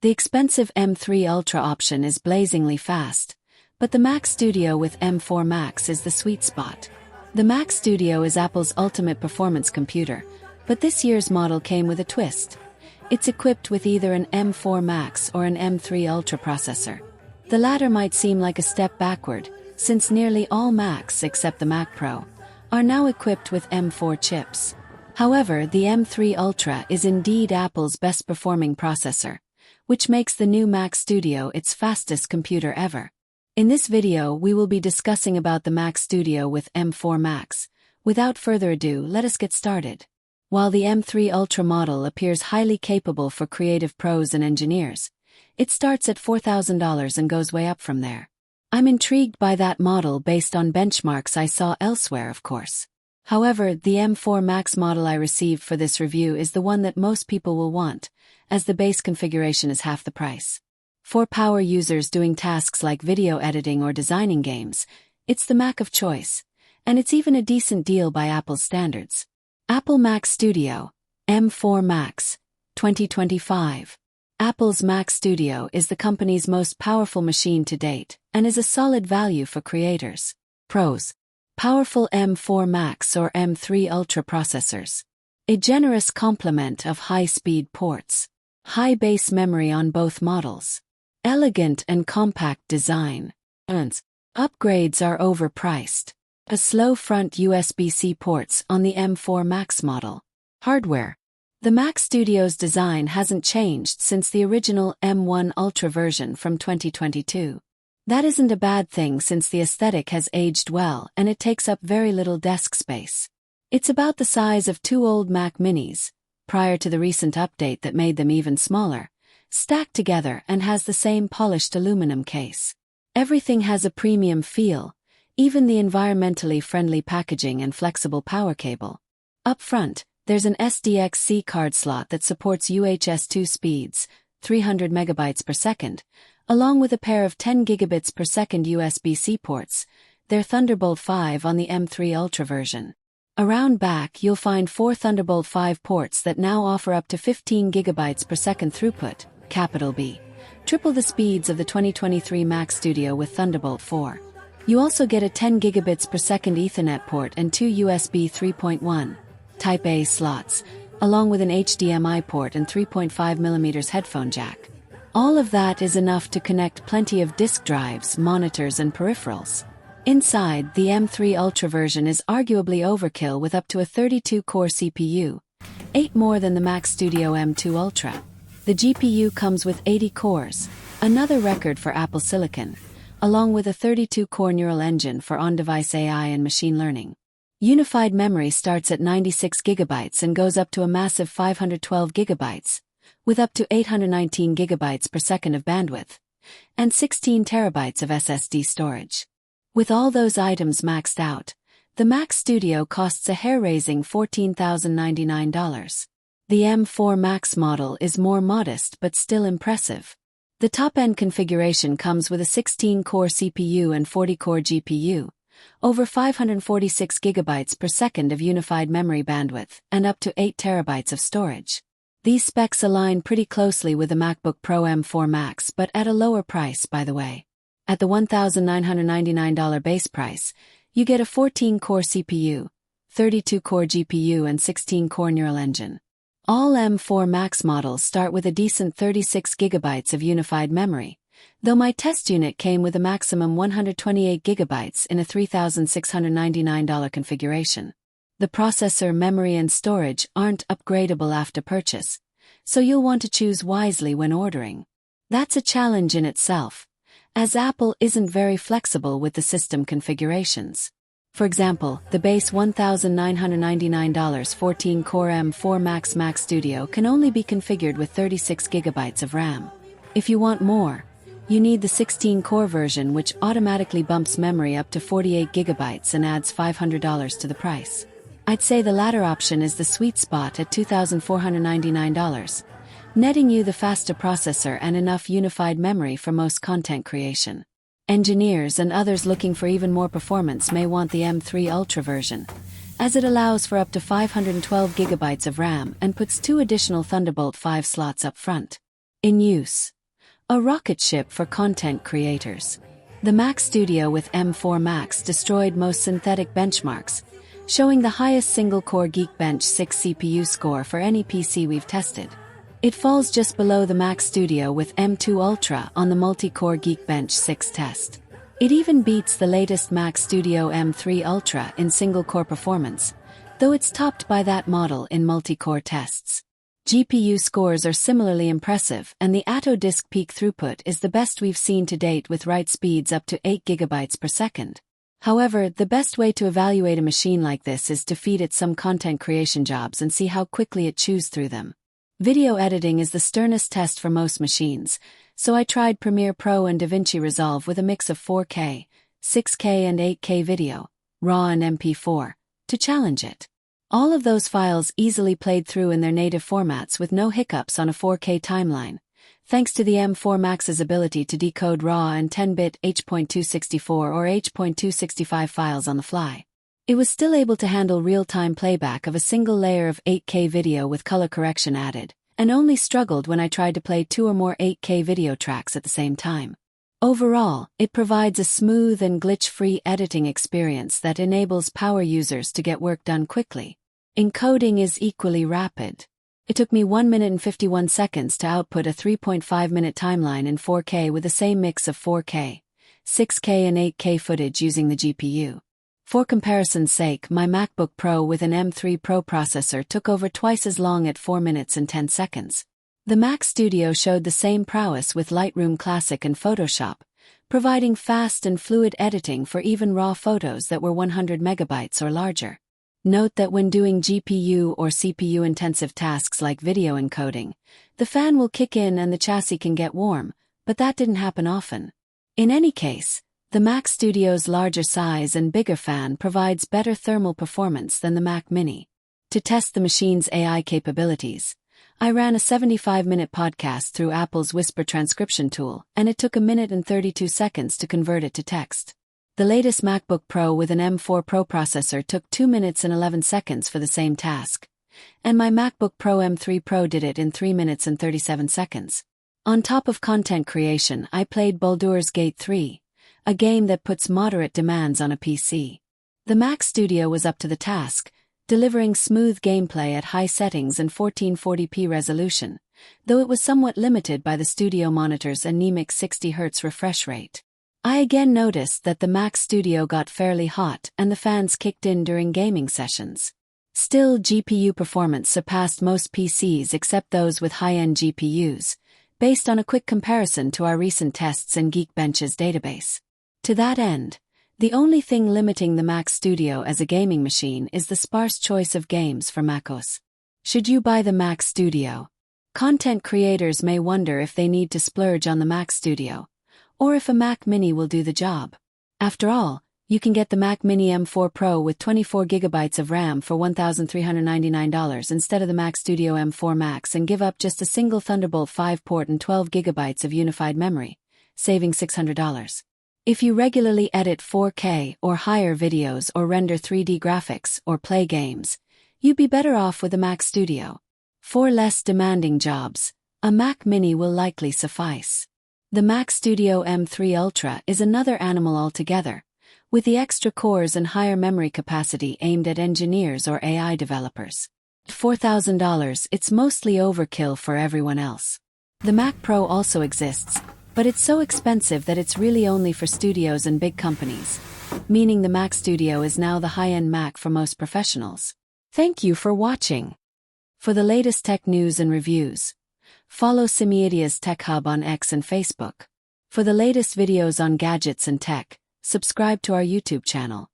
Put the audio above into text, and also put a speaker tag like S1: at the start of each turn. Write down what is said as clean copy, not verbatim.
S1: The expensive M3 Ultra option is blazingly fast, but the Mac Studio with M4 Max is the sweet spot. The Mac Studio is Apple's ultimate performance computer, but this year's model came with a twist. It's equipped with either an M4 Max or an M3 Ultra processor. The latter might seem like a step backward, since nearly all Macs except the Mac Pro are now equipped with M4 chips. However, the M3 Ultra is indeed Apple's best-performing processor, which makes the new Mac Studio its fastest computer ever. In this video, we will be discussing about the Mac Studio with M4 Max. Without further ado, let us get started. While the M3 Ultra model appears highly capable for creative pros and engineers, it starts at $4,000 and goes way up from there. I'm intrigued by that model based on benchmarks I saw elsewhere, of course. However, the M4 Max model I received for this review is the one that most people will want, as the base configuration is half the price. For power users doing tasks like video editing or designing games, it's the Mac of choice, and it's even a decent deal by Apple's standards. Apple Mac Studio, M4 Max, 2025. Apple's Mac Studio is the company's most powerful machine to date, and is a solid value for creators. Pros: powerful M4 Max or M3 Ultra processors. A generous complement of high-speed ports. High base memory on both models. Elegant and compact design. Upgrades are overpriced. A slow front USB-C ports on the M4 Max model. Hardware. The Mac Studio's design hasn't changed since the original M1 Ultra version from 2022. That isn't a bad thing since the aesthetic has aged well and it takes up very little desk space. It's about the size of two old Mac Minis, prior to the recent update that made them even smaller, stacked together and has the same polished aluminum case. Everything has a premium feel, even the environmentally friendly packaging and flexible power cable. Up front, there's an SDXC card slot that supports UHS 2 speeds, 300 megabytes per second, along with a pair of 10 gigabits per second USB-C ports. They're Thunderbolt 5 on the M3 Ultra version. Around back you'll find 4 Thunderbolt 5 ports that now offer up to 15 gigabytes per second throughput, capital B. Triple the speeds of the 2023 Mac Studio with Thunderbolt 4. You also get a 10 gigabits per second Ethernet port and 2 USB 3.1 Type A slots, along with an HDMI port and 3.5mm headphone jack. All of that is enough to connect plenty of disk drives, monitors and peripherals. Inside, the M3 Ultra version is arguably overkill with up to a 32-core CPU, 8 more than the Mac Studio M2 Ultra. The GPU comes with 80 cores, another record for Apple Silicon, along with a 32-core neural engine for on-device AI and machine learning. Unified memory starts at 96 gigabytes and goes up to a massive 512 gigabytes, with up to 819 gigabytes per second of bandwidth, and 16 terabytes of SSD storage. With all those items maxed out, the Mac Studio costs a hair-raising $14,099. The M4 Max model is more modest but still impressive. The top-end configuration comes with a 16-core CPU and 40-core GPU, over 546 gigabytes per second of unified memory bandwidth, and up to 8 terabytes of storage. These specs align pretty closely with the MacBook Pro M4 Max, but at a lower price, by the way. At the $1,999 base price, you get a 14-core CPU, 32-core GPU and 16-core neural engine. All M4 Max models start with a decent 36 gigabytes of unified memory, though my test unit came with a maximum 128 gigabytes in a $3,699 configuration. The processor, memory and storage aren't upgradable after purchase, so you'll want to choose wisely when ordering. That's a challenge in itself, as Apple isn't very flexible with the system configurations. For example, the base $1,999 14-core M4 Max Mac Studio can only be configured with 36 gigabytes of RAM. If you want more, you need the 16-core version, which automatically bumps memory up to 48 gigabytes and adds $500 to the price. I'd say the latter option is the sweet spot at $2,499, netting you the faster processor and enough unified memory for most content creation. Engineers and others looking for even more performance may want the M3 Ultra version, as it allows for up to 512 gigabytes of RAM and puts 2 additional Thunderbolt 5 slots up front. In use, a rocket ship for content creators. The Mac Studio with M4 Max destroyed most synthetic benchmarks, showing the highest single-core Geekbench 6 CPU score for any PC we've tested. It falls just below the Mac Studio with M2 Ultra on the multi-core Geekbench 6 test. It even beats the latest Mac Studio M3 Ultra in single-core performance, though it's topped by that model in multi-core tests. GPU scores are similarly impressive, and the Atto disk peak throughput is the best we've seen to date with write speeds up to 8 GB per second. However, the best way to evaluate a machine like this is to feed it some content creation jobs and see how quickly it chews through them. Video editing is the sternest test for most machines, so I tried Premiere Pro and DaVinci Resolve with a mix of 4K, 6K and 8K video, RAW and MP4, to challenge it. All of those files easily played through in their native formats with no hiccups on a 4K timeline, thanks to the M4 Max's ability to decode RAW and 10-bit H.264 or H.265 files on the fly. It was still able to handle real-time playback of a single layer of 8K video with color correction added, and only struggled when I tried to play 2 or more 8K video tracks at the same time. Overall, it provides a smooth and glitch-free editing experience that enables power users to get work done quickly. Encoding is equally rapid. It took me 1 minute and 51 seconds to output a 3.5-minute timeline in 4K with the same mix of 4K, 6K and 8K footage using the GPU. For comparison's sake, my MacBook Pro with an M3 Pro processor took over twice as long at 4 minutes and 10 seconds. The Mac Studio showed the same prowess with Lightroom Classic and Photoshop, providing fast and fluid editing for even raw photos that were 100 megabytes or larger. Note that when doing GPU or CPU-intensive tasks like video encoding, the fan will kick in and the chassis can get warm, but that didn't happen often. In any case, the Mac Studio's larger size and bigger fan provides better thermal performance than the Mac Mini. To test the machine's AI capabilities, I ran a 75-minute podcast through Apple's Whisper transcription tool, and it took 1 minute and 32 seconds to convert it to text. The latest MacBook Pro with an M4 Pro processor took 2 minutes and 11 seconds for the same task, and my MacBook Pro M3 Pro did it in 3 minutes and 37 seconds. On top of content creation, I played Baldur's Gate 3, a game that puts moderate demands on a PC. The Mac Studio was up to the task, delivering smooth gameplay at high settings and 1440p resolution, though it was somewhat limited by the studio monitor's anemic 60 Hz refresh rate. I again noticed that the Mac Studio got fairly hot and the fans kicked in during gaming sessions. Still, GPU performance surpassed most PCs except those with high-end GPUs, based on a quick comparison to our recent tests in Geekbench's database. To that end, the only thing limiting the Mac Studio as a gaming machine is the sparse choice of games for macOS. Should you buy the Mac Studio? Content creators may wonder if they need to splurge on the Mac Studio, or if a Mac Mini will do the job. After all, you can get the Mac Mini M4 Pro with 24 GB of RAM for $1,399 instead of the Mac Studio M4 Max and give up just a single Thunderbolt 5 port and 12 GB of unified memory, saving $600. If you regularly edit 4K or higher videos or render 3D graphics or play games, you'd be better off with the Mac Studio. For less demanding jobs, a Mac Mini will likely suffice. The Mac Studio M3 Ultra is another animal altogether, with the extra cores and higher memory capacity aimed at engineers or AI developers. At $4,000, it's mostly overkill for everyone else. The Mac Pro also exists, but it's so expensive that it's really only for studios and big companies, meaning the Mac Studio is now the high-end Mac for most professionals. Thank you for watching. For the latest tech news and reviews, follow Simmyideas Tech Hub on X and Facebook. For the latest videos on gadgets and tech, subscribe to our YouTube channel.